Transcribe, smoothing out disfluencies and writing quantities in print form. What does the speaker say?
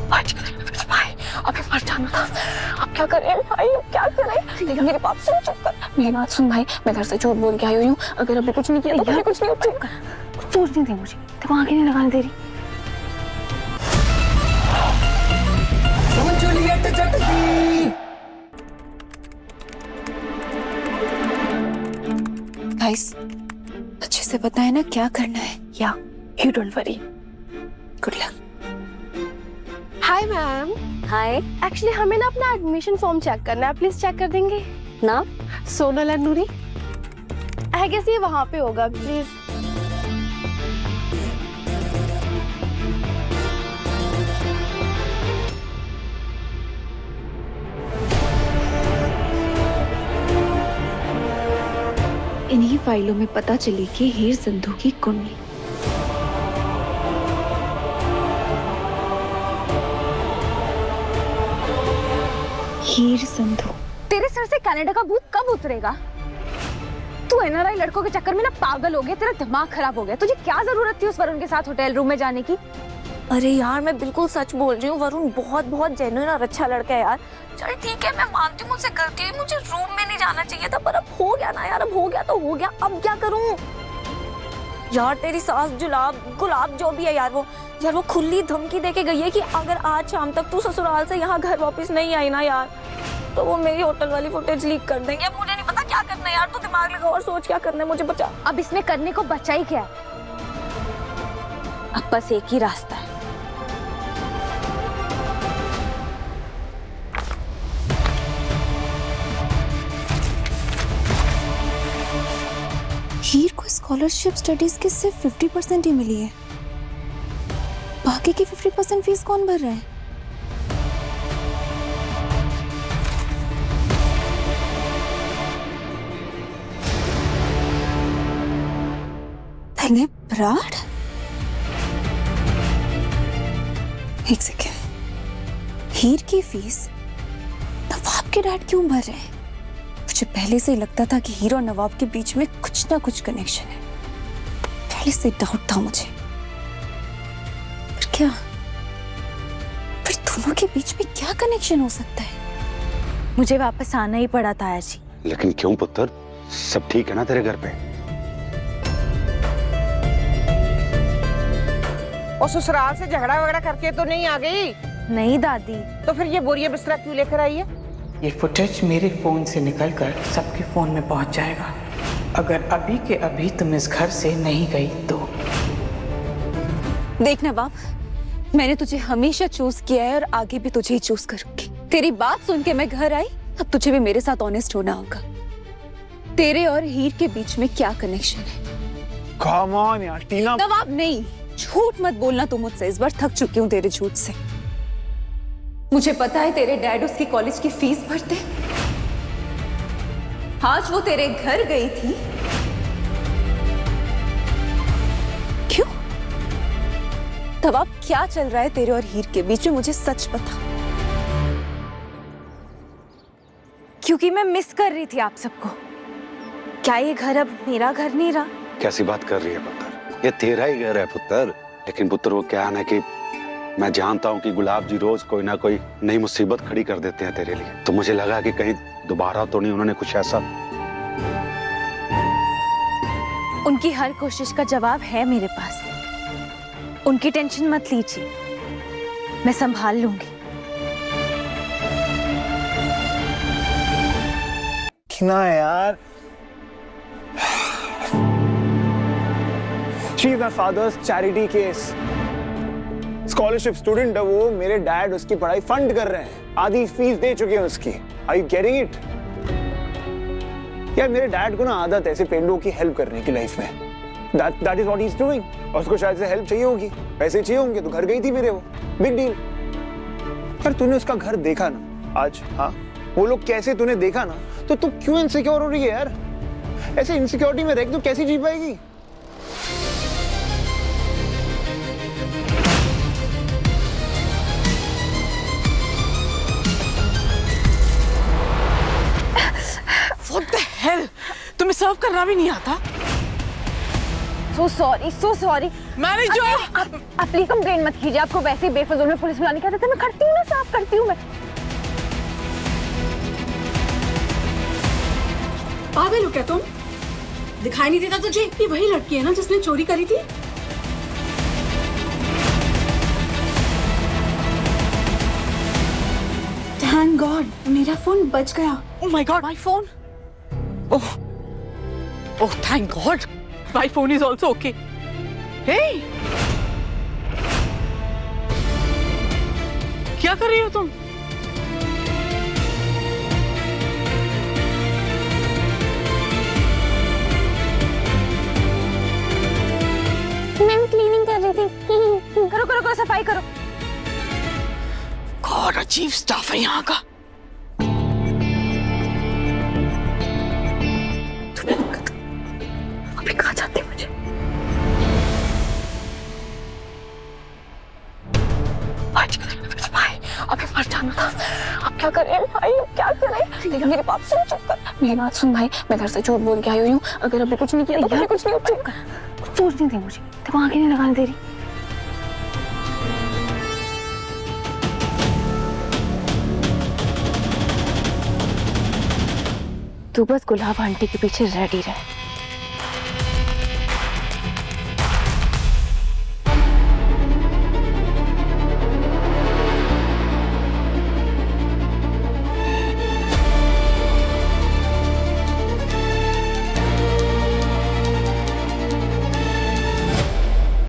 भाई अभी मर जाना था, अब क्या करें भाई, अब क्या करें? लेकिन मेरी बात सुन, चुप कर, मेरी बात सुन भाई, मैं घर से झूठ बोल के आई हुई हूँ, अगर अभी कुछ नहीं किया तो फिर कुछ नहीं होता। चुप कर, कुछ सोचने दे मुझे, दिमाग ही नहीं लगाने दे रही। गाइस, अच्छे से पता है ना क्या करना है? या you don't worry, good luck. Hi ma'am. Hi. Actually हमें ना अपना एडमिशन फॉर्म चेक करना है, प्लीज चेक कर देंगे? नाम? Sonal and Noori. I guess ये वहाँ पे होगा, प्लीज। इन्हीं फाइलों में पता चली कि हीर संधू की कुंडली। हीर संधू। तेरे सर से कनाडा का भूत कब उतरेगा? तू एनआरआई लड़कों के चक्कर में ना पागल हो गया, तेरा दिमाग खराब हो गया। तुझे क्या जरूरत थी उस वरुण के साथ होटल रूम में जाने की? अरे यार मैं बिल्कुल सच बोल रही हूँ, वरुण बहुत बहुत जेन्युइन और अच्छा लड़का है यार। चल ठीक है, मैं मानती हूँ मुझसे गलती हुई, मुझे रूम में नहीं जाना चाहिए था, पर अब हो गया ना यार, अब हो गया तो हो गया, अब क्या करूँ? यार तेरी सास गुलाब जो भी है यार, वो खुली धमकी देके गई है कि अगर आज शाम तक तू ससुराल से यहाँ घर वापस नहीं आई ना यार, तो वो मेरी होटल वाली फुटेज लीक कर देंगे। अब मुझे नहीं पता क्या करना है यार, तू दिमाग लगा और सोच क्या करना है, मुझे बचा। अब इसमें करने को बचा ही क्या है? अब बस एक ही रास्ता है। हीर को स्कॉलरशिप स्टडीज की सिर्फ 50% ही मिली है, बाकी की 50% फीस कौन भर रहा है? ब्राड? एक सेकेंड, हीर की फीस नवाब के डैड क्यों भर रहे हैं? मुझे पहले से ही लगता था कि हीर और नवाब के बीच में कुछ ना कुछ कनेक्शन है, पहले से डाउट था मुझे। फिर दोनों के बीच में क्या कनेक्शन हो सकता है? मुझे वापस आना ही पड़ा ताया जी। लेकिन क्यों पुत्र, सब ठीक है ना तेरे घर पे? और ससुराल से झगड़ा वगड़ा करके तो नहीं आ गई? नहीं दादी। तो फिर ये बोरिया बिस्तरा क्यों लेकर आई है? ये फुटेज मेरे फोन से निकलकर सबके फोन में पहुंच जाएगा। अगर अभी के अभी तुम इस घर से नहीं गई तो। देख नवाब, मैंने तुझे हमेशा चूज किया है और आगे भी तुझे ही चूज करूंगी। तेरी बात सुन के मैं घर आई, अब तुझे भी मेरे साथ ऑनेस्ट होना होगा। तेरे और हीर के बीच में क्या कनेक्शन है? कम ऑन यार टीना। नवाब नहीं, झूठ मत बोलना तू मुझसे, इस बार थक चुकी हूँ तेरे झूठ से। मुझे पता है तेरे डैड उसकी कॉलेज की फीस भरते। आज वो तेरे घर गई थी, क्यों? तब अब क्या चल रहा है तेरे और हीर के बीच में, मुझे सच बता। क्योंकि मैं मिस कर रही थी आप सबको। क्या ये घर अब मेरा घर नहीं रहा? कैसी बात कर रही है पुत्र, ये तेरा ही घर है पुत्र। लेकिन पुत्र वो क्या है ना कि मैं जानता हूँ कि गुलाब जी रोज कोई ना कोई नई मुसीबत खड़ी कर देते हैं तेरे लिए, तो मुझे लगा कि कहीं दोबारा तो नहीं उन्होंने कुछ ऐसा। उनकी हर कोशिश का जवाब है मेरे पास, उनकी टेंशन मत लीजिए, मैं संभाल लूंगी। ना यार, she is my father's charity case. Scholarship student है वो, मेरे डैड उसकी पढ़ाई फंड कर रहे हैं, आधी फीस दे चुके हैं उसकी। Are you getting it? यार मेरे डैड को ना आदत है ऐसे पेंडों की हेल्प करने की लाइफ में। That is what he is doing. और उसको शायद से हेल्प चाहिए होगी, पैसे चाहिए होंगे, तो घर गई थी मेरे वो, बिग डील। यार तूने उसका घर देखा ना आज? हाँ, वो लोग कैसे तूने देखा ना, तो तू क्यों इनसिक्योर हो रही है यार? ऐसे इनसिक्योरिटी में रह तू कैसे जी पाएगी? What the hell? तुम्हें सर्व करना भी नहीं आता? So sorry. मैनेजर आप प्लीज कंप्लेन मत कीजिए, आपको वैसे ही बेफजूल में पुलिस बुलाने कहते थे। मैं करती हूँ ना, साफ करती हूँ मैं। पागल हो क्या तुम? दिखाई नहीं देता तुझे? ये वही लड़की है ना जिसने चोरी करी थी? थैंक गॉड मेरा फोन बच गया। Oh my God, my phone. Oh, thank God. My phone is also okay. Hey! क्या कर रही हो तुम? मैं क्लीनिंग कर रही थी। करो सफाई करो। God, अजीब स्टाफ है यहाँ का। अभी कहाँ जाते मुझे? भाई अभी मर जाना था। अब क्या करें भाई, अब क्या करें? लेकिन मेरी बात सुन, चुप कर। मेरी बात सुन भाई, मैं घर से झूठ बोल के आई हुई हूँ। अगर अभी कुछ नहीं किया तो कुछ नहीं होता। कुछ सोचने दे मुझे, दिमाग ही नहीं लगाने दे रही। तू बस गुलाब आंटी के पीछे रेडी रहे।